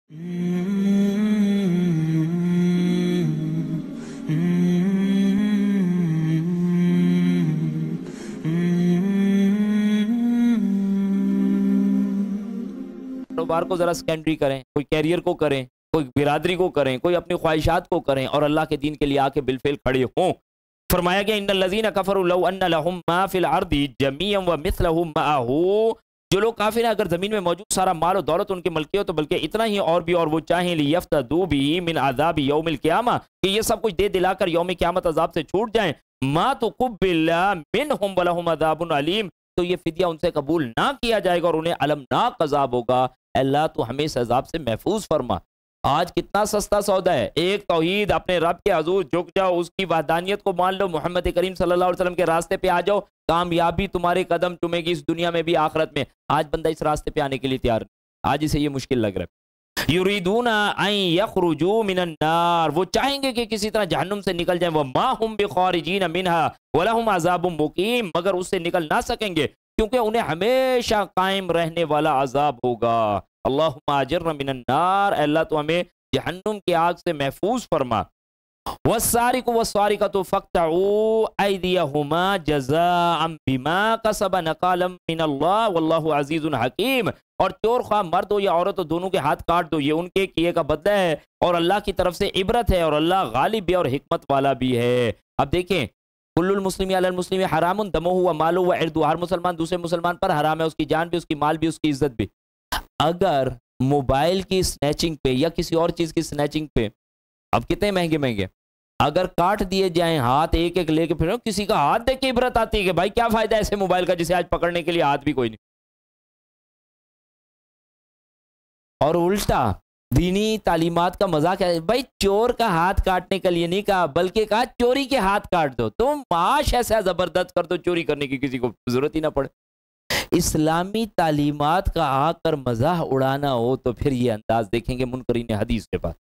कारोबार को ज़रा सेकेंडरी करें, कोई कैरियर को करें, कोई बिरादरी को करें, कोई अपनी ख्वाहिशात को करें और अल्लाह के दीन के लिए आके बिलफिल खड़े हों। फरमाया गया इन्नल लज़ीना कफ़रू लौ अन्ना लहुम मा फिल अर्दी जमीअन व मिस्लहु मअहू, जो लोग काफिर हैं अगर ज़मीन में मौजूद सारा माल और दौलत उनकी मलकी हो तो बल्कि इतना ही और भी और वो चाहें लियफ्तदू बिही मिन अज़ाबि यौमिल क़ियामा, कि ये सब कुछ दे दिलाकर यौम क़यामत अज़ाब से छूट जाएं। मा तुक़ुब्बिला मिनहुम व लहुम अज़ाबुन अलीम, तो ये फिदिया उनसे कबूल ना किया जाएगा और उन्हें अलमनाक अज़ाब होगा। अल्लाह तो हमें इस अज़ाब से महफूज फरमा। आज कितना सस्ता सौदा है, एक तौहीद अपने रब के हजूर झुक जाओ, उसकी वहदानियत को मान लो, मोहम्मद करीम सल्लल्लाहु अलैहि वसल्लम के रास्ते पे आ जाओ, कामयाबी तुम्हारे कदम चूमेगी इस दुनिया में भी आखिरत में। आज बंदा इस रास्ते पे आने के लिए तैयार नहीं, आज इसे ये मुश्किल लग रहा है। युरीदूना अन यखरुजू मिनन नार, वो चाहेंगे कि किसी तरह जहन्नुम से निकल जाएं, वमा हुम बिखारिजीन मिनहा वलहुम अज़ाबुम मुकीम, मगर उससे निकल ना सकेंगे क्योंकि उन्हें हमेशा कायम रहने वाला अजाब होगा। अल्लाहुम्मा अजिरना मिनन नार, अल्लाह तो हमें जहन्नुम की आग से महफूज फरमा। वस्सारिकु वस्सारिकतु फक्तऊ ऐदियहुमा जज़ाअम बिमा कसबा नकालम मिनल्लाह वल्लाहु अज़ीज़ुन हकीम, और चोर ख्वाह मर्द हो या औरत हो दोनों के हाथ काट दो, ये उनके किए का बदला है और अल्लाह की तरफ से इबरत है और अल्लाह गालिब भी और हिकमत वाला भी है। अब देखें, कुल्लुल मुस्लिमी अलल मुस्लिमी हरामुन दमुहु व मालुहु व इर्दुहु, हर मुसलमान दूसरे मुसलमान पर हराम है, उसकी जान भी, उसकी माल भी, उसकी इज्जत भी। अगर मोबाइल की स्नैचिंग पे या किसी और चीज की स्नैचिंग पे, अब कितने महंगे महंगे, अगर काट दिए जाएं हाथ एक एक लेके, फिर किसी का हाथ देख के इबरत आती है कि भाई क्या फायदा ऐसे मोबाइल का जिसे आज पकड़ने के लिए हाथ भी कोई नहीं। और उल्टा दीनी तालीमात का मजाक है, भाई चोर का हाथ काटने के लिए नहीं कहा, बल्कि कहा चोरी के हाथ काट दो, तुम माश ऐसा जबरदस्त कर दो चोरी करने की किसी को जरूरत ही ना पड़े। इस्लामी तालीमात का आकर मजाक उड़ाना हो तो फिर ये अंदाज देखेंगे मुनकरीन हदीस के पास।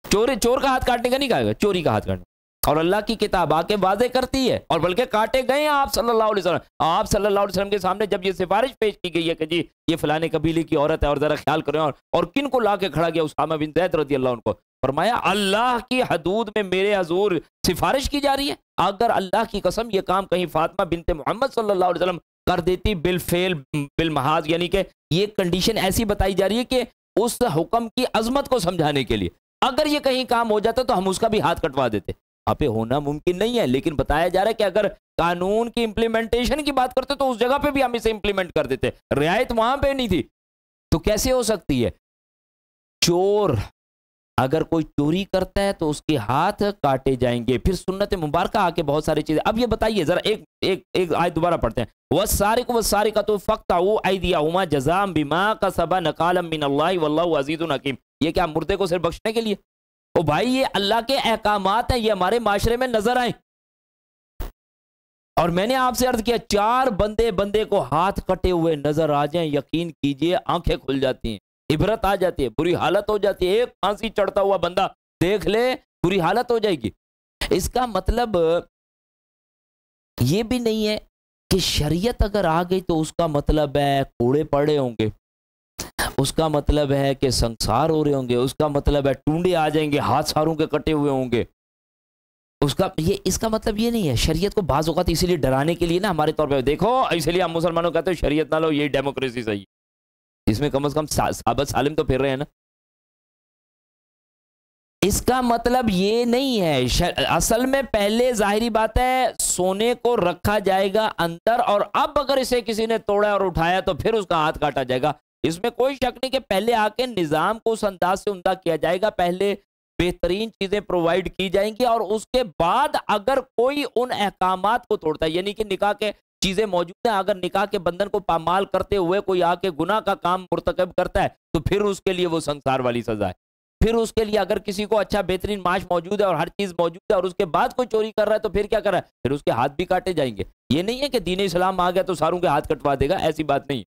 चोर का हाथ काटने का नहीं कहा, चोरी का हाथ काटना, और अल्लाह की किताब आके वाज़े करती है, और बल्कि काटे गए आप सल्लल्लाहु अलैहि वसल्लम। आप सल्लल्लाहु अलैहि वसल्लम के सामने जब ये सिफारिश पेश की गई है कि जी ये फलाने कबीले की औरत है और जरा ख्याल करें, और किन को ला के खड़ा किया, उसामा बिन ज़ैद रज़ियल्लाहु अन्हु को, फरमाया अल्लाह की हदूद में मेरे हजूर सिफारिश की जा रही है। अगर अल्लाह की कसम ये काम कहीं फातिमा बिनते मोहम्मद सल्लल्लाहु अलैहि वसल्लम कर देती बिलफेल बिलमहाज, यानी कि ये कंडीशन ऐसी बताई जा रही है कि उस हुक्म की अजमत को समझाने के लिए, अगर ये कहीं काम हो जाता तो हम उसका भी हाथ कटवा देते। यहाँ पे होना मुमकिन नहीं है, लेकिन बताया जा रहा है कि अगर कानून की इंप्लीमेंटेशन की बात करते तो उस जगह पे भी हम इसे इंप्लीमेंट कर देते, रियायत वहां पे नहीं थी, तो कैसे हो सकती है। चोर अगर कोई चोरी करता है तो उसके हाथ काटे जाएंगे। फिर सुन्नत मुबारक आके बहुत सारी चीजें। अब ये बताइए जरा, एक आयत दोबारा पढ़ते हैं, वस्सारिकु वस्सारिकतु फक्तऊ ऐदियहुमा जज़ाअम बिमा कसबा नकालम मिनल्लाहि वल्लाहु अज़ीज़ुन हकीम। ये क्या मुर्दे को सिर्फ बख्शने के लिए? ओ भाई ये अल्लाह के अहकामात हैं, ये हमारे माशरे में नजर आए। और मैंने आपसे अर्ज किया, चार बंदे को हाथ कटे हुए नजर आ जाएं, यकीन कीजिए आंखें खुल जाती हैं, इबरत आ जाती है, बुरी हालत हो जाती है। एक फांसी चढ़ता हुआ बंदा देख ले, बुरी हालत हो जाएगी। इसका मतलब ये भी नहीं है कि शरीयत अगर आ गई तो उसका मतलब है कूड़े पड़े होंगे, उसका मतलब है कि संसार हो रहे होंगे, उसका मतलब है टूंडे आ जाएंगे, हाथ सारों के कटे हुए होंगे, इसका मतलब ये नहीं है। शरीयत को बाज़ औक़ात इसीलिए डराने के लिए ना हमारे तौर पे देखो, इसलिए हम मुसलमानों कहते हैं शरीयत ना लो, यही डेमोक्रेसी सही है, इसमें कम से कम साबित सालिम तो फिर रहे हैं ना। इसका मतलब ये नहीं है। असल में पहले जाहिरी बात है सोने को रखा जाएगा अंदर, और अब अगर इसे किसी ने तोड़ा और उठाया तो फिर उसका हाथ काटा जाएगा। इसमें कोई शक नहीं कि पहले आके निजाम को उस अंदाज से उम्दा किया जाएगा, पहले बेहतरीन चीजें प्रोवाइड की जाएंगी, और उसके बाद अगर कोई उन अहकामात को तोड़ता है, यानी कि निकाह के चीजें मौजूद हैं, अगर निकाह के बंधन को पामाल करते हुए कोई आके गुनाह का काम मुर्तकब करता है तो फिर उसके लिए वो संसार वाली सजा है। फिर उसके लिए अगर किसी को अच्छा बेहतरीन माश मौजूद है और हर चीज मौजूद है और उसके बाद कोई चोरी कर रहा है तो फिर क्या कर रहा है, फिर उसके हाथ भी काटे जाएंगे। ये नहीं है कि दीन इस्लाम आ गया तो सारों के हाथ कटवा देगा, ऐसी बात नहीं।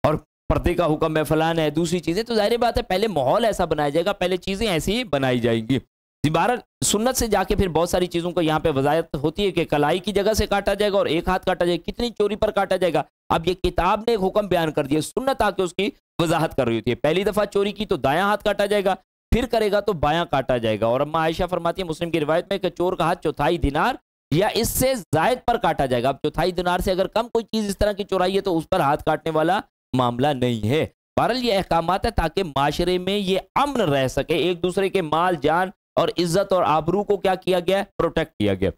और पर्दे का हुक्म है, फलान है, दूसरी चीजें, तो जाहिर बात है पहले माहौल ऐसा बनाया जाएगा, पहले चीजें ऐसी बनाई जाएंगी। दोबारा सुन्नत से जाके फिर बहुत सारी चीजों को यहाँ पे वजाहत होती है कि कलाई की जगह से काटा जाएगा और एक हाथ काटा जाएगा। कितनी चोरी पर काटा जाएगा? अब ये किताब ने एक हुक्म बयान कर दिया, सुन्नत आके उसकी वजाहत कर रही होती है। पहली दफा चोरी की तो दायां हाथ काटा जाएगा, फिर करेगा तो बायां काटा जाएगा। और अम्मा आयशा फरमाती है मुस्लिम की रिवायत में कि चोर का हाथ चौथाई दिनार या इससे जायद पर काटा जाएगा। अब चौथाई दिनार से अगर कम कोई चीज इस तरह की चुराई है तो उस पर हाथ काटने वाला मामला नहीं है। बहरहाल ये अहकामात है ताकि माशरे में ये अमन रह सके, एक दूसरे के माल जान और इज्जत और आबरू को क्या किया गया, प्रोटेक्ट किया गया।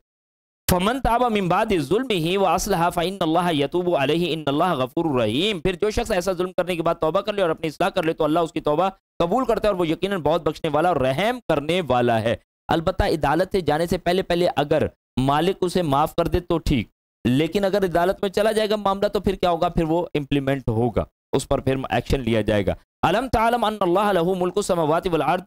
फमन ताबा मिन बादि ज़ुल्मिही व अस्लहा फ़इन्नल्लाह यतूबु अलैहि इन्नल्लाह गफूरुर रहीम। फिर जो शख्स ऐसा जुल्म करने के बाद तौबा कर ले और अपनी इस्लाह कर ले तो अल्लाह उसकी तौबा कबूल करता है और वो यकीनन बहुत बख्शने वाला और रहम करने वाला है। अलबत्ता अदालत से जाने से पहले पहले अगर मालिक उसे माफ कर दे तो ठीक, लेकिन अगर अदालत में चला जाएगा मामला तो फिर क्या होगा, फिर वो इम्प्लीमेंट होगा, उस पर फिर एक्शन लिया जाएगा। अलम तालम अन्नल्लाह लहू मुल्कु समावाति वल अर्द,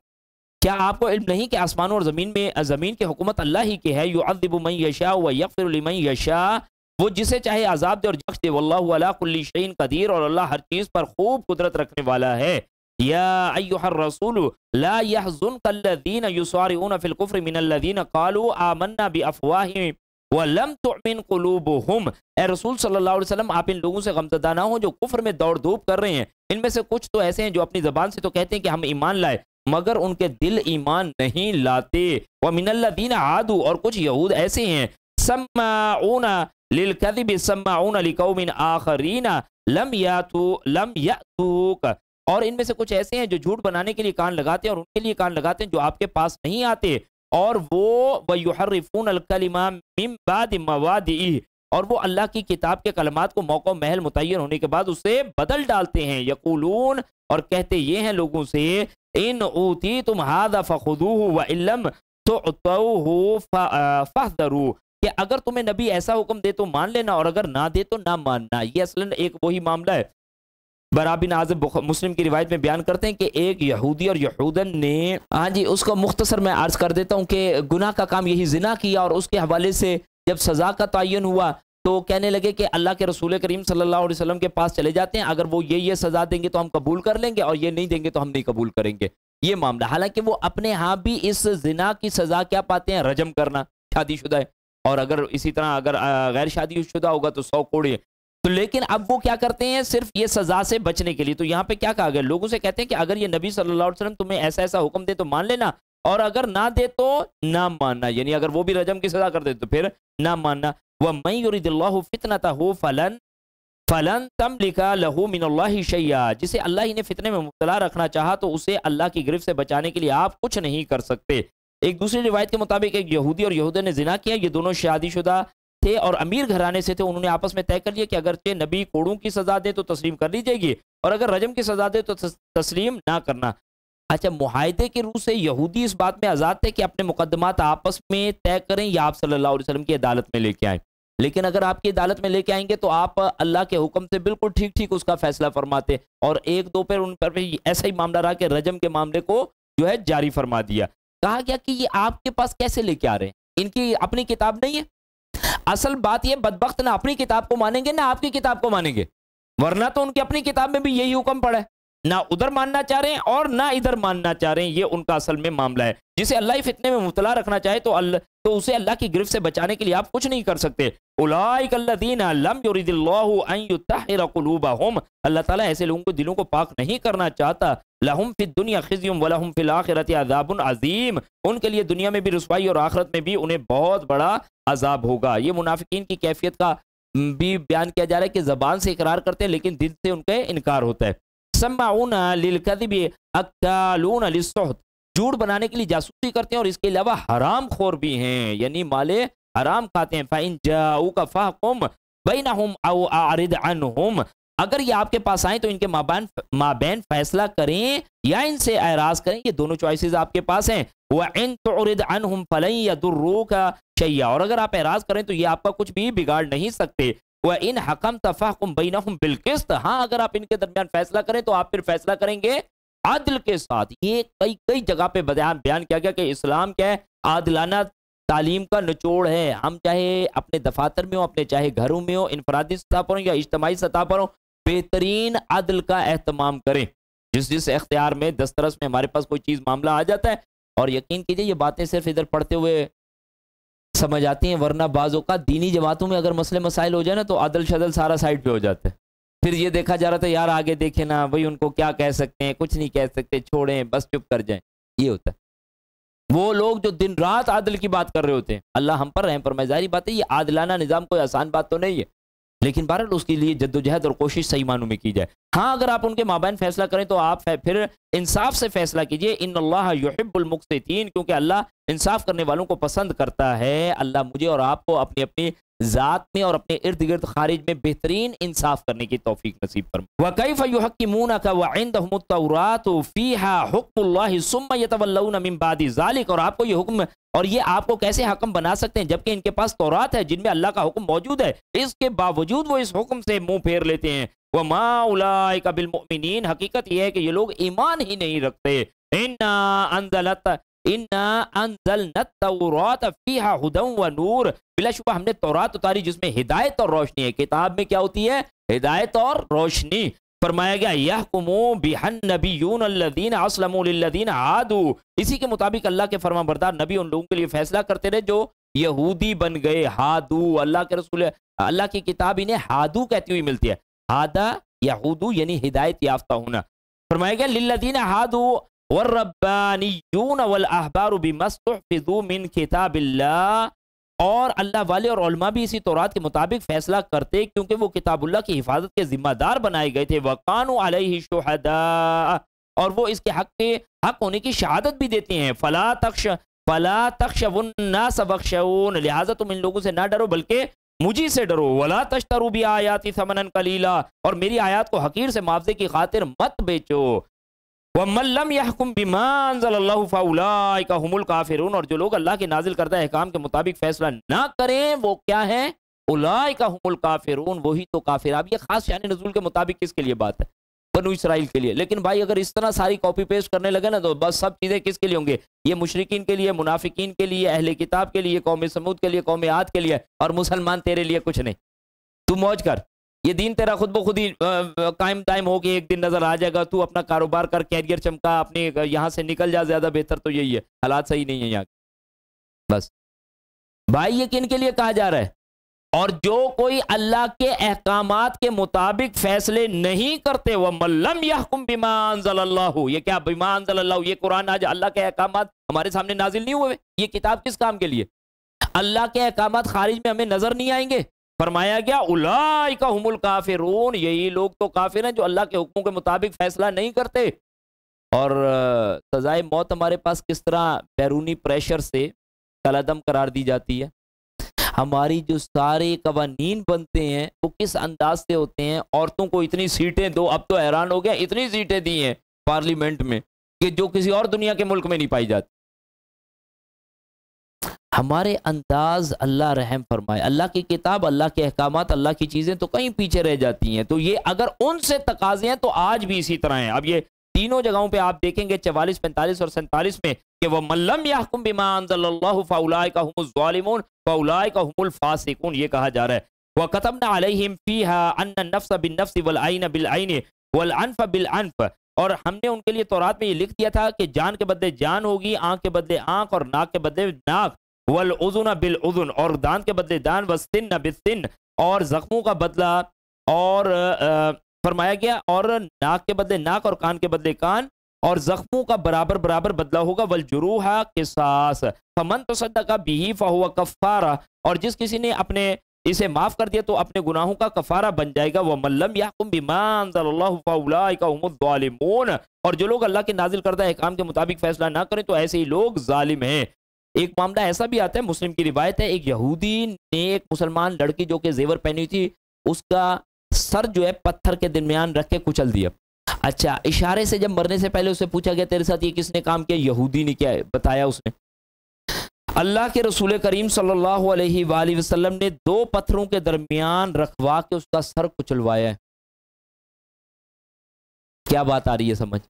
क्या आपको इल्म नहीं कि आसमानों और ज़मीन की हुकूमत अल्लाह ही की है। युअज़्ज़िबु मन यशा व यग़फ़िरु लिमन यशा, वो जिसे चाहे अज़ाब दे और बख्श दे। वल्लाहु अला कुल्लि शैइन क़दीर, और अल्लाह हर चीज़ पर खूब कुदरत रखने वाला है। या अय्युहर रसूल ला यहज़ुनका अल्लज़ीना युसारिऊना फ़िल कुफ़्रि मिनल्लज़ीना क़ालू आमन्ना बिअफ़वाहिहिम व लम तुअमिन क़ुलूबुहुम। ए रसूल सल्लल्लाहु अलैहि वसल्लम, आप इन लोगों से गमज़दा ना हो जो कुफ्र में दौड़ धूप कर रहे हैं। इनमें से कुछ तो ऐसे हैं जो अपनी ज़बान से तो कहते हैं कि हम ईमान लाए, मगर उनके दिल ईमान नहीं लाते। व मिनल्लज़ीना आदू, और कुछ यहूद ऐसे हैं सम्माऊना लिलकज़िबि सम्माऊना लिक़ौमिन आखरीना लम यातूक, और इनमें से कुछ ऐसे हैं जो झूठ बनाने के लिए कान लगाते हैं और उनके लिए कान लगाते हैं जो आपके पास नहीं आते। और वो वयुहर्रिफूनल कलिमा मिन बादि मवादिही, और वो अल्लाह की किताब के कलमात को मौका महल मुतय्यन होने के बाद उसे बदल डालते हैं। यकूलून, और कहते ये हैं लोगों से, इन ऊती तुम हादा फखुदूहु व इल्लम तुअतूहु फहदरू, कि अगर तुम्हें नबी ऐसा हुक्म दे तो मान लेना और अगर ना दे तो ना मानना। ये असलन एक वही मामला है। बरा बिन आज़िब मुस्लिम की रिवायत में बयान करते हैं कि एक यहूदी और यहूदन ने, हाँ जी, उसको मुख्तसर मैं अर्ज कर देता हूँ कि गुनाह का काम यही जिना किया, और उसके हवाले से जब सज़ा का तयन हुआ तो कहने लगे कि अल्लाह के रसूल करीम सल्लल्लाहु अलैहि वसल्लम के पास चले जाते हैं, अगर वो ये सज़ा देंगे तो हम कबूल कर लेंगे और ये नहीं देंगे तो हम नहीं कबूल करेंगे। ये मामला, हालांकि वो अपने यहाँ भी इस जिना की सज़ा क्या पाते हैं, रजम करना, शादीशुदा है, और अगर इसी तरह अगर गैर शादीशुदा होगा तो 100 कोड़े। तो लेकिन अब वो क्या करते हैं, सिर्फ ये सजा से बचने के लिए। तो यहाँ पे क्या कहा गया, लोगों से कहते हैं कि अगर ये नबी सल्लल्लाहु अलैहि वसल्लम तुम्हें ऐसा ऐसा हुक्म दे तो मान लेना, और अगर ना दे तो ना मानना, यानी अगर वो भी रजम की सजा कर दे तो फिर ना मानना। वह मैं युरिदिल्लाहु फितनतहु फलन तमलिका लहू मिनल्लाहि शैया, जिसे अल्लाह ही ने फितने में मुब्तला रखना चाहा तो उसे अल्लाह की गिरफ्त से बचाने के लिए आप कुछ नहीं कर सकते। एक दूसरी रिवायत के मुताबिक एक यहूदी और यहूदन ने जिना किया, ये दोनों शादीशुदा थे और अमीर घराने से थे। उन्होंने आपस में तय कर लिया कि अगर नबी कोड़ों की सजा दे तो तस्लीम कर ली जाएगी और अगर रजम की सजा दे तो तस्लीम ना करना। अच्छा, मुआहदे के रूह से यहूदी इस बात में आज़ाद थे कि अपने मुकदमात आपस में तय करें या आप सल्लल्लाहु अलैहि वसल्लम की अदालत में लेके आए। लेकिन अगर आपकी अदालत में लेके आएंगे तो आप अल्लाह के हुक्म से बिल्कुल ठीक ठीक उसका फैसला फरमाते, और एक दो पर उन पर भी ऐसा ही मामला रहा कि रजम के मामले को जो है जारी फरमा दिया। कहा गया कि ये आपके पास कैसे लेके आ रहे हैं, इनकी अपनी किताब नहीं है। असल बात ये, बदबख्त ना अपनी किताब को मानेंगे ना आपकी किताब को मानेंगे, वरना तो उनकी अपनी किताब में भी यही हुक्म पड़ा है, ना उधर मानना चाह रहे हैं और ना इधर मानना चाह रहे हैं। ये उनका असल में मामला है। जिसे अल्लाह फितने में मुब्तला रखना चाहे तो उसे अल्लाह की गिरफ्त से बचाने के लिए आप कुछ नहीं कर सकते। उलाइक अल्लज़ीना लम युरिदिल्लाहु अन युत्तहिरा क़ुलूबहुम, अल्लाह ताला ऐसे लोगों को दिलों को पाक नहीं करना चाहता। लहुम फिद दुनिया खिज़्युम व लहुम फिल आखिरति अज़ाबुन अज़ीम, उनके लिए दुनिया में भी रुसवाई और आखिरत में भी उन्हें बहुत बड़ा अजाब होगा। ये मुनाफिकीन की कैफियत का भी बयान किया जा रहा है कि ज़बान से इकरार करते हैं लेकिन दिल से उनका इनकार होता है। सम्माऊना लिलकज़िबि अक्कालूना लिस्सुहत, झूठ बनाने के लिए जासूसी करते हैं और इसके अलावा हराम खोर भी हैं, यानी माले हराम खाते हैं। फ़इन जाऊका फ़हकुम बैनहुम औ अरिद अन्हुम, अगर ये आपके पास आए तो इनके माबैन फैसला करें या इनसे एराज करें, ये दोनों चॉइसेस आपके पास हैं। व इन तुरिद अन्हुम फलन यदुर्रुका शैया, और अगर आप एराज करें तो ये आपका कुछ भी बिगाड़ नहीं सकते। व इन हकम तफ़हकुम बैनहुम बिल क़िस्त, हाँ अगर आप इनके दरमियान फैसला करें तो आप फिर फैसला करेंगे आदिल के साथ। ये कई जगह पे बयान किया गया कि इस्लाम क्या है, आदिलाना तालीम का निचोड़ है। हम चाहे अपने दफातर में हो, अपने चाहे घरों में हो, इनफरादी सतह पर हो या इज्तिमाई सतह पर हो, बेहतरीन अदल का एहतमाम करें। जिस इख्तियार में दस्तरस में हमारे पास कोई चीज़ मामला आ जाता है, और यकीन कीजिए ये बातें सिर्फ इधर पढ़ते हुए समझ आती हैं, वरना बाज़ों का दीनी जमातों में अगर मसले मसाइल हो जाए ना तो अदल शदल सारा साइड पे हो जाता है। फिर ये देखा जा रहा था यार आगे देखे ना भाई, उनको क्या कह सकते हैं, कुछ नहीं कह सकते, छोड़ें बस चुप कर जाएं, ये होता है। वो लोग जो दिन रात आदल की बात कर रहे होते हैं, अल्लाह हम पर रहम फरमाए। जाहिर बात है ये आदिलाना निज़ाम कोई आसान बात तो नहीं है, लेकिन बहरहाल उसके लिए जद्दोजहद और कोशिश सही मानों में की जाए। हाँ, अगर आप उनके माबैन फैसला करें तो आप फिर इंसाफ से फैसला कीजिए। इन्नल्लाह युहिब्बुल मुक़्सितीन, क्योंकि अल्लाह इंसाफ करने वालों को पसंद करता है। अल्लाह मुझे और आपको अपनी अपनी ज़ात में और अपने इर्द गिर्द खारिज में बेहतरीन इंसाफ करने की तौफीक नसीब फरमाए। व कैफ़ युहक्किमूनका व इंदहुमुत तौरातु फ़ीहा हुक्मुल्लाहि सुम्मा यतवल्लौना मिन बादि ज़ालिक, और आपको ये हुक्म और ये आपको कैसे हकम बना सकते हैं जबकि इनके पास तौरात है जिनमें अल्लाह का हुक्म मौजूद है, इसके बावजूद वो इस हुक्म से मुंह फेर लेते हैं। व मा उलाइका बिल मुमिनीन, हकीकत यह है कि ये लोग ईमान ही नहीं रखते। इन्ना अंज़लनत तौरात फ़ीहा हुदन व नूर, बिलाशुबा हमने तौरात उतारी जिसमें हिदायत और रोशनी है। किताब में क्या होती है? हिदायत और रोशनी। फरमाया गया यहकुमु बिहन नबियून अल्लज़ीना अस्लमू लिल्लज़ीना आदू, इसी के मुताबिक अल्लाह के फरमाबरदार नबी उन लोगों के लिए फैसला करते रहे जो यहूदी बन गए। हादू, अल्लाह के रसूल, अल्लाह की किताब इन्हें हादू कहती हुई मिलती है। हादा यहूदू यानी हिदायत याफ्ता होना। फरमाया गया लिल्लज़ीना हादू वर्रब्बानियून वल अहबारु बिमस्तुहफिज़ू मिन किताबिल्लाह, और अल्लाह वाले और उलमा भी इसी तौरात के मुताबिक फैसला करते क्योंकि वो किताबुल्लाह की हिफाजत के जिम्मेदार बनाए गए थे। वकानु अलैहि शुहदा, और वो इसके हक होने की शहादत भी देते हैं। फला तख्शवुन्नास वख्शऊन, लिहाजा तुम इन लोगों से ना डरो बल्कि मुझी से डरो। वला तश्तरू भी आयाती समनन कलीला, और मेरी आयात को हकीर से मुआवजे की खातिर मत बेचो। वमल्लम यहकुम बिमा अंज़लल्लाहु फउलाइका हुमुल काफिरून, और जो लोग अल्लाह के नाजिल करदा अहकाम के मुताबिक फैसला ना करें वो क्या है? उलाइका हुमुल काफिरून, वही तो काफिर। अब ये खास शान नज़ूल के मुताबिक किसके लिए बात है? बनु इसराइल के लिए। लेकिन भाई अगर इस तरह सारी कॉपी पेस्ट करने लगे ना तो बस सब चीज़ें किसके लिए होंगे? ये मुशरिकीन के लिए, मुनाफिकीन के लिए, अहले किताब के लिए, कौम समूद के लिए, कौम आद के लिए, और मुसलमान तेरे लिए कुछ नहीं। तू मौज कर, ये दीन तेरा खुद ब खुद ही कायम दायम हो के एक दिन नजर आ जाएगा। तू अपना कारोबार कर, कैरियर चमका, अपने यहाँ से निकल जा, ज्यादा बेहतर तो यही है। हालात सही नहीं है यहाँ, बस भाई ये किन के लिए कहा जा रहा है? और जो कोई अल्लाह के अहकामात के मुताबिक फैसले नहीं करते, वह मल्लम यहकुम बिमा अंज़लल्लाहु, ये क्या बिमा अंज़लल्लाहु? ये कुरान आज अल्लाह के अहकामात हमारे सामने नाजिल नहीं हुए। ये किताब किस काम के लिए? अल्लाह के अहकामात खारिज में हमें नजर नहीं आएंगे। फरमाया गया उलाइका हुमुल काफिरून, यही लोग तो काफिर हैं जो अल्लाह के हुक्मों के मुताबिक फैसला नहीं करते। और सजाए मौत हमारे पास किस तरह बैरूनी प्रेशर से कलादम करार दी जाती है। हमारी जो सारे कवानीन बनते हैं वो किस अंदाज से होते हैं। औरतों को इतनी सीटें दो, अब तो हैरान हो गया, इतनी सीटें दी हैं पार्लियामेंट में कि जो किसी और दुनिया के मुल्क में नहीं पाई जाती। हमारे अंदाज, अल्लाह रहम फरमाए। अल्लाह की किताब, अल्लाह के अहकामात, अल्लाह की चीज़ें तो कहीं पीछे रह जाती हैं। तो ये अगर उनसे तकाजे हैं तो आज भी इसी तरह हैं। अब ये तीनों जगहों पे आप देखेंगे 44, 45 और 47 में कि वह मल्लम यहकुम बिमा अंज़लल्लाहु फउलाइका हुमुज़ ज़ालिमून फउलाइका हुमुल फासिकून, ये कहा जा रहा है। व कतबना अलैहिम फीहा अन्न नफ्स बिन्नफ्स वल ऐन बिल ऐन वल अनफ बिल अनफ, और हमने उनके लिए तौरात में ये लिख दिया था कि जान के बदले जान होगी, आंख के बदले आंख, और नाक के बदले नाक, वल उज़ुन बिल उज़ुन, और दांत के बदले दान, वस्तिन बिस्तिन, और जख्मों का बदला, और फरमाया गया और नाक के बदले नाक और कान के बदले कान, और जख्मों का बराबर बराबर बदला होगा। वल जुरूहा किसास फमन तसद्दक़ बिही फहुवा कफ़ारा, और जिस किसी ने अपने इसे माफ कर दिया तो अपने गुनाहों का कफारा बन जाएगा। वह मल्लम यहकुम बिमा अंज़लल्लाहु फउलाइका हुमुज़ ज़ालिमून, और जो लोग अल्लाह के नाजिल करदा अहकाम के मुताबिक फैसला ना करें तो ऐसे ही लोग जालिम हैं। एक मामला ऐसा भी आता है, मुस्लिम की रिवायत है, एक यहूदी ने एक मुसलमान लड़की जो कि जेवर पहनी थी उसका सर जो है पत्थर के दरमियान रख के कुचल दिया। अच्छा, इशारे से जब मरने से पहले उससे पूछा गया तेरे साथ ये किसने काम किया? यहूदी ने क्या बताया उसने। अल्लाह के रसूल करीम सल्लल्लाहु अलैहि वसल्लम ने 2 पत्थरों के दरमियान रखवा के उसका सर कुचलवाया है। क्या बात आ रही है समझ?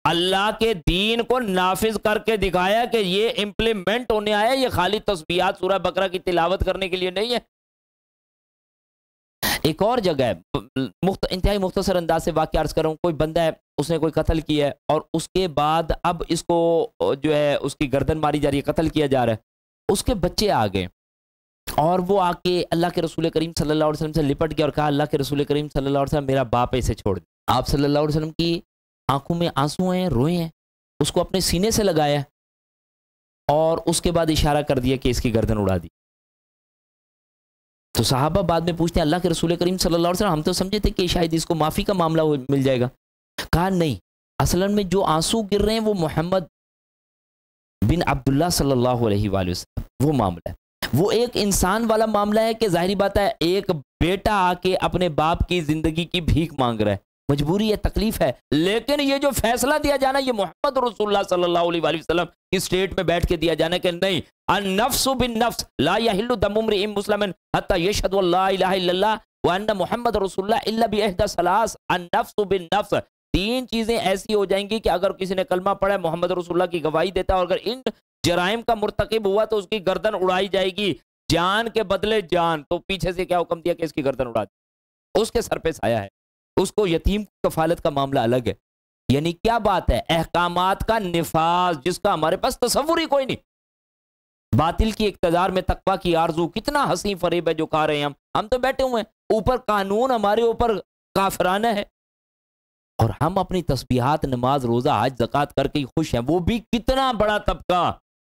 अल्लाह के दीन को नाफिज करके दिखाया कि ये इंप्लीमेंट होने आया, ये खाली तस्बीहात सूरह बकरा की तिलावत करने के लिए नहीं है। एक और जगह इंतहाई मुख्तसर अंदाज से वाक़या अर्ज कर रहा हूँ। कोई बंदा है, उसने कोई कत्ल किया है और उसके बाद अब इसको जो है उसकी गर्दन मारी जा रही है, कत्ल किया जा रहा है। उसके बच्चे आ गए, और वो आके अल्लाह के रसूल करीम सल्लल्लाहु अलैहि वसल्लम से लिपट गया और कहा, अल्लाह के रसूल करीम सल्लल्लाहु अलैहि वसल्लम, मेरा बाप ऐसे छोड़ दे। आप सल्लल्लाहु अलैहि वसल्लम की आंखों में आंसू हैं, रोए हैं, उसको अपने सीने से लगाया और उसके बाद इशारा कर दिया कि इसकी गर्दन उड़ा दी। तो सहाबा बाद में पूछते हैं, अल्लाह के रसूल करीम सल्लल्लाहु अलैहि वसल्लम, हम तो समझे थे कि शायद इसको माफ़ी का मामला मिल जाएगा। कहा नहीं, असलन में जो आंसू गिर रहे हैं वो मोहम्मद बिन अब्दुल्ला सल्लल्लाहु अलैहि वसल्लम, वो मामला है। वो एक इंसान वाला मामला है कि जाहिर बात है एक बेटा आके अपने बाप की जिंदगी की भीख मांग रहा है, मजबूरी है, तकलीफ है, लेकिन ये जो फैसला दिया जाना ये मोहम्मद रसूलुल्लाह सल्लल्लाहु अलैहि वसल्लम की स्टेट में बैठ के दिया जाना कि नहीं, अन-नफ्सु बिन-नफ्स ला यहिल्लु दमु इम्रिइन मुस्लिमिन हत्ता यशहदु अल्ला इलाहा इल्लल्लाह व अन्ना मुहम्मद रसूलुल्लाह इल्ला बि इहदा सलास, अन-नफ्सु बिन-नफ्स। तीन चीजें ऐसी हो जाएंगी कि अगर किसी ने कलमा पढ़ा, मोहम्मद रसूलुल्लाह की गवाही देता है और अगर इन जराइम का मुर्तकिब हुआ तो उसकी गर्दन उड़ाई जाएगी, जान के बदले जान। तो पीछे से क्या हुक्म दिया कि इसकी गर्दन उड़ा दी, उसके सर पे साया है, उसको यतीम कफालत का मामला अलग है। यानी क्या बात है, अहकामात का निफाज जिसका हमारे पास तसव्वुर ही कोई नहीं। बातिल की इक्तदार में तकवा की आरजू, कितना हंसी फरेब है जो खा रहे हैं हम तो बैठे हुए हैं, ऊपर कानून हमारे ऊपर काफराना है और हम अपनी तस्बीहात, नमाज, रोजा, हज, ज़कात करके ही खुश हैं। वो भी कितना बड़ा तबका,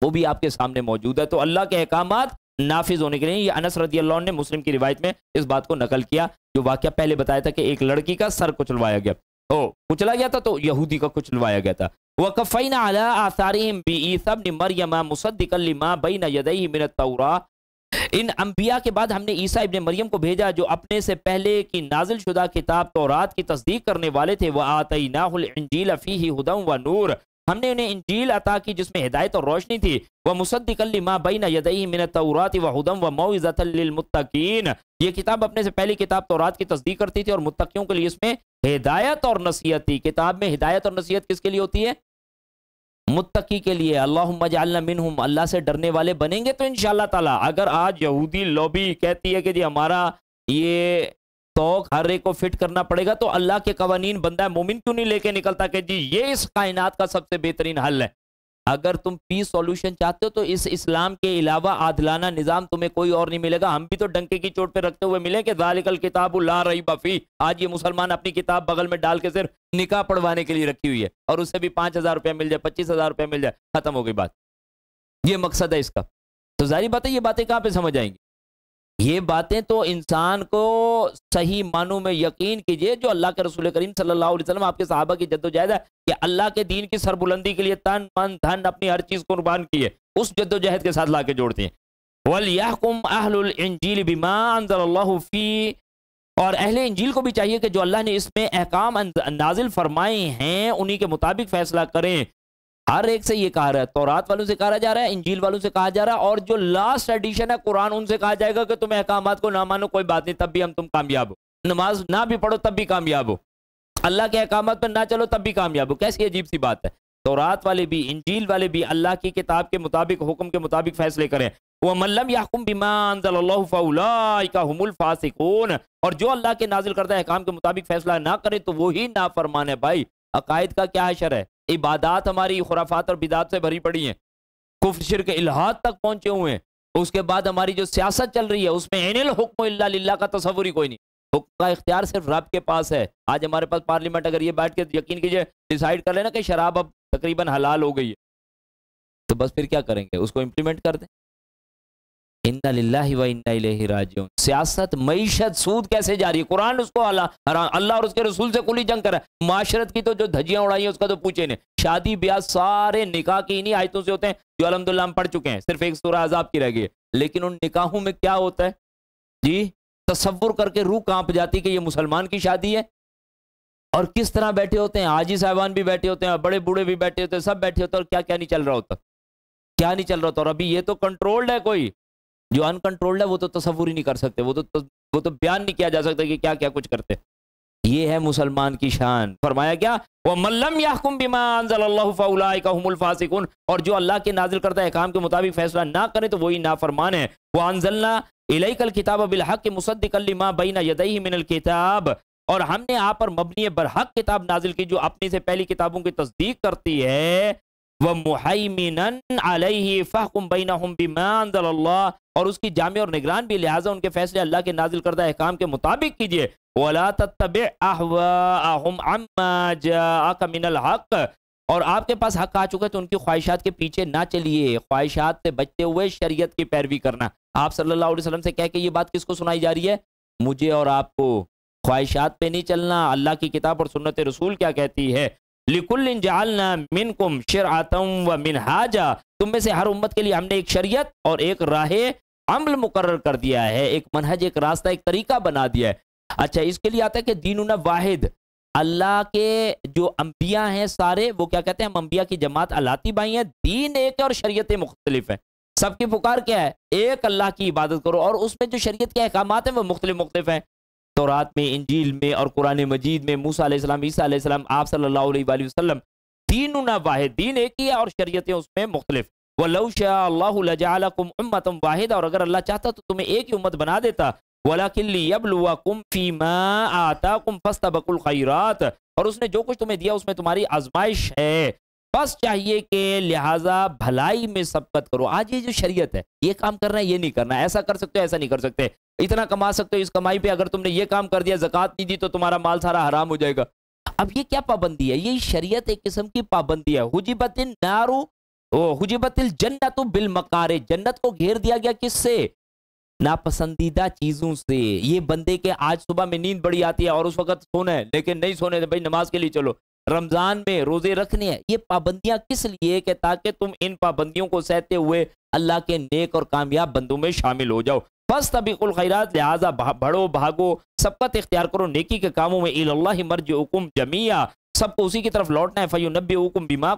वो भी आपके सामने मौजूद है। तो अल्लाह के अहकामात नाफिज होने के लिए, ये अनस रदियल्लाहु अन्हु ने मुस्लिम की रिवायत में इस बात को नकल किया, जो वाकया पहले बताया था कि एक लड़की का सर कुचलवाया गया, कुचला गया था, तो यहूदी का कुचलवाया गया था। वकफ़ैना अला आसारिहिम बिईसा इब्न मरियम मुसद्दिक़न लिमा बैन यदैहि मिन अत-तौरात। इन अंबिया के बाद हमने ईसा इब्न मरियम को भेजा जो अपने से पहले की नाजिल शुदा किताब तौरात की तस्दीक करने वाले थे। व आतैनाहुल इंजील फीही हुदन व नूर, हमने उन्हें इंजील अता की जिसमें हिदायत और रोशनी थी। व मुसद्दिक़न लिमा बैन यदैहि मिन अत-तौरात व हुदन व मौइज़तन लिल-मुत्तक़ीन, ये किताब अपने से पहली किताब तौरात की तस्दीक करती थी और मुत्तकियों के लिए इसमें हिदायत और नसीहत थी। किताब में हिदायत और नसीहत किसके लिए होती है? मुत्तकी के लिए। अल्लाहुम्मा जअलना मिनहुम, अल्लाह से डरने वाले बनेंगे तो इंशाअल्लाह ताला। अगर आज यहूदी लॉबी कहती है कि जी हमारा ये तौक हर एक को फिट करना पड़ेगा, तो अल्लाह के कवानीन बंदा मोमिन क्यों नहीं लेके निकलता कि जी ये इस कायनात का सबसे बेहतरीन हल है। अगर तुम पीस सॉल्यूशन चाहते हो तो इस इस्लाम के अलावा आदिलाना निज़ाम तुम्हें कोई और नहीं मिलेगा। हम भी तो डंके की चोट पे रखते हुए मिले कि ज़ालिकल किताबु ला रैब फीह। आज ये मुसलमान अपनी किताब बगल में डाल के सिर्फ निकाह पढ़वाने के लिए रखी हुई है और उससे भी 5,000 रुपया मिल जाए, 25,000 रुपया मिल जाए, खत्म हो गई बात। ये मकसद है इसका। तो जाहिर बात है ये बातें कहाँ पे समझ आएंगी? ये बातें तो इंसान को सही मानों में यकीन कीजिए, जो अल्लाह के रसूल करीम सल्लल्लाहु अलैहि वसल्लम आपके सहाबा की जद्दोजहद है कि अल्लाह के दीन की सरबुलंदी के लिए तन मन धन अपनी हर चीज कुर्बान की है, उस जद्दोजहद के साथ लाके जोड़ते हैं। वल यहकुम अहलुल इंजील बिमा अंज़लल्लाहु फी, और अहले इंजील को भी चाहिए कि जो अल्लाह ने इसमें अहकाम नाजिल फरमाए हैं उन्हीं के मुताबिक फैसला करें। हर एक से ये कहा रहा है, तौरात वालों से कहा जा रहा है, इंजील वालों से कहा जा रहा है, और जो लास्ट एडिशन है कुरान, उनसे कहा जाएगा कि तुम्हें अहकामात को ना मानो कोई बात नहीं, तब भी हम तुम कामयाब हो। नमाज ना भी पढ़ो तब भी कामयाब हो, अल्लाह के अहकामात पर ना चलो तब भी कामयाब हो। कैसी अजीब सी बात है। तौरात वाले भी इंजील वाले भी अल्लाह की किताब के मुताबिक, हुक्म के मुताबिक फैसले करें। वह मल्लम यहकुम बिमा अंज़लल्लाहु फउलाइका हुमुल फासिकून, और जो अल्लाह के नाजिल करता है अहकाम के मुताबिक फैसला ना करे तो वही नाफरमान है। भाई अकायद का क्या हशर है? इबादात हमारी खुराफात और बिदात से भरी पड़ी हैं, कुफ्र शिर्क इल्हाद तक पहुंचे हुए हैं। उसके बाद हमारी जो सियासत चल रही है उसमें इनिल हुक्म इल्ला लिल्लाह का तसव्वुर ही कोई नहीं। हुक्म का इख्तियार सिर्फ रब के पास है। आज हमारे पास पार्लियामेंट अगर ये बैठ के यकीन कीजिए डिसाइड कर लेना कि शराब अब तकरीबन हलाल हो गई है, तो बस फिर क्या करेंगे? उसको इम्प्लीमेंट कर दें। इन्ना लिल्लाहि व इन्ना इलैहि राजिऊन। सियासत, मईशत, सूद कैसे जारी है? कुरान उसको अल्लाह और उसके रसूल से खुली जंग करा। माशरत की तो जो धज्जियां उड़ाई है उसका तो पूछे नहीं। शादी ब्याह सारे निकाह की इन्हीं आयतों से होते हैं जो अल्हम्दुलिल्लाह हम पढ़ चुके हैं, सिर्फ एक सूरह अज़ाब की रह गई है। लेकिन उन निकाहों में क्या होता है जी? तसव्वुर करके रूह कांप जाती कि ये मुसलमान की शादी है। और किस तरह बैठे होते हैं, हाजी साहबान भी बैठे होते हैं, बड़े बूढ़े भी बैठे होते हैं, सब बैठे होते हैं, और क्या क्या नहीं चल रहा होता, क्या नहीं चल रहा होता। और अभी ये तो कंट्रोल्ड है, कोई जो अनकंट्रोल्ड है वो तो तसव्वुर ही नहीं कर सकते, वो तो बयान नहीं किया जा सकता कि क्या क्या कुछ करते। ये है मुसलमान की शान। फरमाया क्या? वो मल्लम यहकुम बिमा अंज़लल्लाहु फउलाइका हुमुल फासिकून, और जो अल्लाह के नाजिल करता है अहकाम के मुताबिक फैसला ना करे तो वही नाफरमान है। वो अंज़लना इलैकल किताब बिल हक़ मुसद्दिक़न लिमा बैना यदैहि मिनल किताब, और हमने आप पर मबनी बरहक किताब नाजिल की जो अपनी से पहली किताबों की तस्दीक करती है। व मुहैमिनन अलैहि फहकुम बैनहुम बिमा अंज़लल्लाह, और उसकी जामे और निगरान भी, लिहाजा उनके फैसले अल्लाह के नाजिल करदा अहकाम के मुताबिक कीजिए। वला तत्तबि अहवाअहुम अम्मा जाअका मिनल हक़, और आपके पास हक आ चुका है तो उनकी ख्वाहिशात के पीछे ना चलिए, ख्वाहिशात से बचते हुए शरीयत की पैरवी करना। आप सल्लल्लाहु अलैहि वसल्लम से कह के ये बात किसको सुनाई जा रही है? मुझे और आपको। ख्वाहिशात पे नहीं चलना, अल्लाह की किताब और सुन्नत रसूल क्या कहती है। लिकुल्लिन जअलना मिनकुम शिरअतम व मिनहाजा, तुम में से हर उम्मत के लिए हमने एक शरीयत और एक राह अमल मुकर्रर कर दिया है, एक मनहज, एक रास्ता, एक तरीका बना दिया है। अच्छा, इसके लिए आता है कि दीनुना वाहिद, अल्लाह के जो अंबिया हैं सारे, वो क्या कहते हैं, हम अंबिया की जमात अलाती भाई हैं, दीन एक है और शरीयतें मुख्तलिफ हैं। सबकी पुकार क्या है? एक अल्लाह की इबादत करो, और उसमें जो शरीयत के अहकामात हैं वो मुख्तलिफ हैं। तौरात में, इंजील में और कुरान मजीद में मूसा अलैहिस्सलाम, ईसा अलैहिस्सलाम, आप सल्लल्लाहु अलैहि वसल्लम, दीनुना वाहिद, दीन एक ही है और शरीयतें उसमें मुख्तलिफ। वलौ शाअ अल्लाहु लजअलकुम उम्मतन वाहिदा, और अगर अल्लाह चाहता तो तुम्हें एक ही उम्मत बना देता। वलाकिन लियब्लुवकुम फीमा आताकुम फस्तबकुल खैरात, और उसने जो कुछ तुम्हें दिया उसमें तुम्हारी आजमाइश है, बस चाहिए कि लिहाजा भलाई में सबकत करो। आज ये जो शरीयत है, ये काम करना है, ये नहीं करना, ऐसा कर सकते हो, ऐसा नहीं कर सकते, इतना कमा सकते हो, इस कमाई पे अगर तुमने ये काम कर दिया, ज़कात नहीं दी तो तुम्हारा माल सारा हराम हो जाएगा। अब ये क्या पाबंदी है? ये शरीयत एक किस्म की पाबंदी है। हुजिबतिन नारु हुजिबतिल जन्नतु बिल मकारे, जन्नत को घेर दिया गया किससे? नापसंदीदा चीजों से। ये बंदे के आज सुबह में नींद बड़ी आती है और उस वक्त सोना है, लेकिन नहीं सोने दे भाई, नमाज के लिए चलो, रमजान में रोजे रखने हैं। ये पाबंदियां किस लिए? कि ताकि तुम इन पाबंदियों को सहते हुए अल्लाह के नेक और कामयाब बंदों में शामिल हो जाओ। फस्तबिकुल खैरात, लिहाजा बढ़ो, भागो, सबकत इख्तियार करो नेकी के कामों में। इलल्लाहि मर्जिउकुम जमीआ, सबको उसी की तरफ लौटना है। फयुनब्बिउकुम बिमा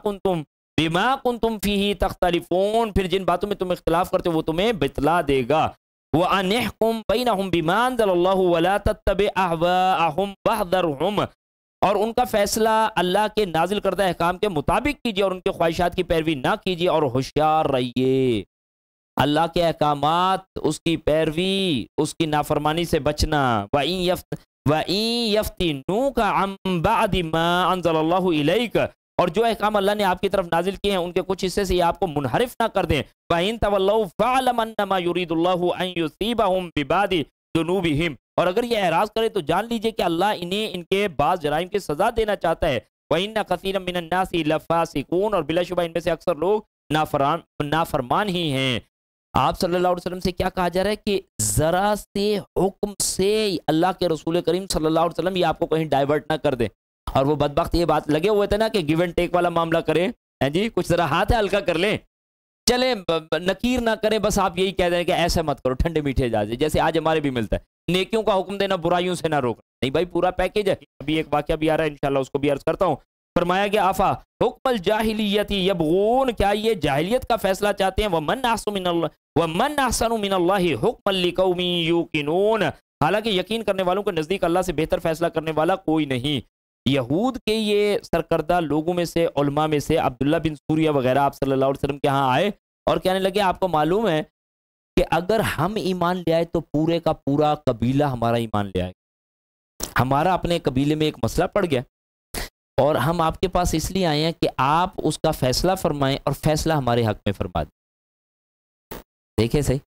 कुंतुम फीही तख्तलिफून, फिर जिन बातों में तुम इख्तिलाफ करते हो वो तुम्हें बतला देगा। व अनिहकुम बैनहुम बिमा अंज़लल्लाहु वला तत्तबि अहवाअहुम वहदरहुम, और उनका फैसला अल्लाह के नाजिल करदा अहकाम के मुताबिक कीजिए और उनके ख्वाहिशात की पैरवी ना कीजिए, और होशियार रहिए। अल्लाह के अहकामात, उसकी पैरवी, उसकी नाफरमानी से बचना। वइन यफ्तिनूका अन बअदि मा अंज़लल्लाहु इलैक, और जो अहकाम अल्लाह ने आपकी तरफ नाजिल किए हैं उनके कुछ हिस्से से ये आपको मुनहरिफ ना कर दें। वइन तवल्लौ फअलम अन्नमा युरीदुल्लाहु अन युसीबहुम बिबादि जुनूबिहिम, और अगर ये एराज करे तो जान लीजिए कि अल्लाह इन्हें इनके बाद जराइम की सजा देना चाहता है। वइन्ना कसीरम मिनन नासी लफासिकून, और बिलाशुबा इनमें से अक्सर लोग नाफरमान ही हैं। आप सल्लल्लाहु अलैहि वसल्लम से क्या कहा जा रहा है कि जरा से हुक्म से अल्लाह के रसूल करीम सल्लल्लाहु अलैहि वसल्लम ये आपको कहीं डाइवर्ट ना कर दे। और वो बदबख्त ये बात लगे हुए थे ना कि गिव एंड टेक वाला मामला करें, हैं जी, कुछ जरा हाथ है हल्का कर लें, चले नकीर ना करें, बस आप यही कह दें कि ऐसा मत करो, ठंडे मीठे इजाज़त, जैसे आज हमारे भी मिलता है, नेकियों का हुक्म देना, बुराइयों से ना रोकना। नहीं भाई, पूरा पैकेज है। अभी एक वाकया भी आ रहा है, इंशाल्लाह उसको भी अर्ज करता हूँ। फरमाया गया आफा हुक्मल जाहिलियती यबगून, क्या ये जाहिलियत का फैसला चाहते हैं? वमन अहसनु मिनल्लाहि हुक्मन लिकौमी यूकिनून, हालांकि यकीन करने वालों के नजदीक अल्लाह से बेहतर फैसला करने वाला कोई नहीं। यहूद के ये सरकर्दा लोगों में से, उलमा में से अब्दुल्ला बिन सूरिया वगैरह आप सल्लल्लाहु अलैहि वसल्लम के यहाँ आए और कहने लगे आपको मालूम है कि अगर हम ईमान ले आए तो पूरे का पूरा कबीला हमारा ईमान ले आएगा। हमारा अपने कबीले में एक मसला पड़ गया और हम आपके पास इसलिए आए हैं कि आप उसका फैसला फरमाएं और फैसला हमारे हक में फरमा दें। देखे सही,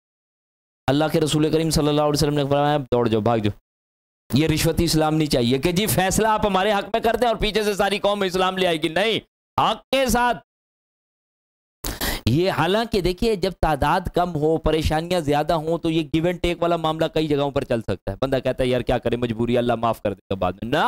अल्लाह के रसूल करीम सल्लल्लाहु अलैहि वसल्लम ने फरमाया दौड़ जाओ, भाग जाओ। ये रिश्वती इस्लाम नहीं चाहिए कि जी फैसला आप हमारे हक में कर दें और पीछे से सारी कौम इस्लाम ले आएगी। नहीं, हक के साथ। ये हालांकि देखिए जब तादाद कम हो, परेशानियां ज्यादा हो, तो ये गिव एंड टेक वाला मामला कई जगहों पर चल सकता है। बंदा कहता है यार क्या करे, मजबूरी, अल्लाह माफ कर देगा बाद में। ना,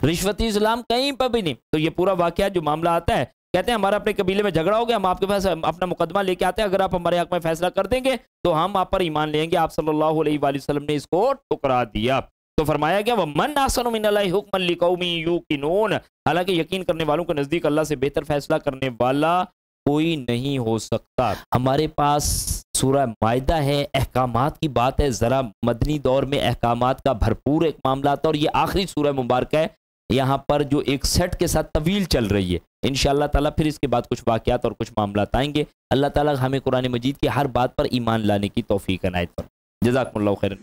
रिश्वती इस्लाम कहीं पर भी नहीं। तो ये पूरा वाकया जो मामला आता है, कहते हैं हमारा अपने कबीले में झगड़ा हो गया, हम आपके पास अपना मुकदमा लेके आते हैं, अगर आप हमारे हक में फैसला कर देंगे तो हम आप पर ईमान लेंगे। आप सल्लल्लाहु अलैहि वसल्लम ने इसको ठुकरा दिया। तो फरमाया गया वमन अहसनु मिनल्लाहि हुक्मन लिकौमी यूकिनून, हालांकि यकीन करने वालों के नजदीक अल्लाह से बेहतर फैसला करने वाला कोई नहीं हो सकता। हमारे पास सूरह माइदा है, अहकामात की बात है। जरा मदनी दौर में अहकामात का भरपूर एक मामला था और ये आखिरी सूरह मुबारक है यहाँ पर जो एक सेट के साथ तवील चल रही है। इंशाअल्लाह ताला फिर इसके बाद कुछ वाक़यात और कुछ मामलात आएंगे। अल्लाह ताला हमें कुरान मजीद की हर बात पर ईमान लाने की तौफीक अनायत फरमाए। जज़ाकुमुल्लाहु खैरन।